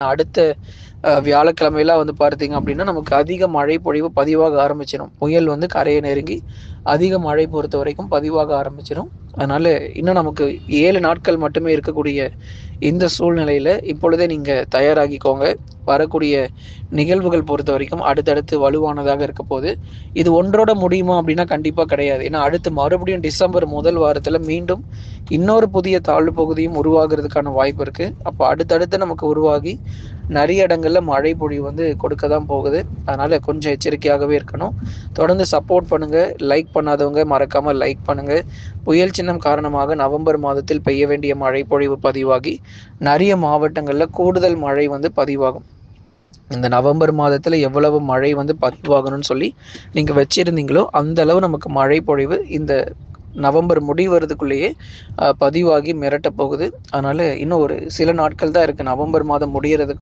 அடுத்த வியாழக்கிழமையெல்லாம் வந்து பார்த்தீங்க அப்படின்னா, நமக்கு அதிக மழை பொழிவு பதிவாக ஆரம்பிச்சிரும். புயல் வந்து கரையை நெருங்கி அதிக மழை பொறுத்தவரைக்கும் பதிவாக ஆரம்பிச்சிரும். அதனால இன்னும் நமக்கு 7 நாட்கள் மட்டுமே இருக்கக்கூடிய இந்த சூழ்நிலையில இப்பொழுதே நீங்க தயாராகிக்கோங்க. வரக்கூடிய நிகழ்வுகள் பொறுத்தவரைக்கும் அடுத்தடுத்து வலுவானதாக இருக்க போது. இது ஒன்றோட முடியுமா அப்படின்னா கண்டிப்பா கிடையாது. ஏன்னா அடுத்து மறுபடியும் டிசம்பர் முதல் வாரத்துல மீண்டும் இன்னொரு புதிய தாழ்வு பகுதியும் உருவாகுறதுக்கான வாய்ப்பு இருக்கு. அப்ப அடுத்தடுத்து நமக்கு உருவாகி நெறைய இடங்கள்ல மழை பொழிவு வந்து கொடுக்க தான் போகுது. அதனால கொஞ்சம் எச்சரிக்கையாகவே இருக்கணும். தொடர்ந்து சப்போர்ட் பண்ணுங்க. லைக் பண்ணாதவங்க மறக்காம லைக் பண்ணுங்க. புயல் சின்னம் காரணமாக நவம்பர் மாதத்தில் பெய்ய வேண்டிய மழை பொழிவு பதிவாகி, நெறைய மாவட்டங்கள்ல கூடுதல் மழை வந்து பதிவாகும். இந்த நவம்பர் மாதத்துல எவ்வளவு மழை வந்து பதிவாகணும்னு சொல்லி நீங்க வச்சிருந்தீங்களோ, அந்த அளவு நமக்கு மழை பொழிவு இந்த நவம்பர் முடிவறதுக்குள்ளேயே பதிவாகி மிரட்டப் போகுது. அதனால இன்னும் ஒரு சில நாட்கள் தான் இருக்கு நவம்பர் மாதம் முடியறதுக்கு.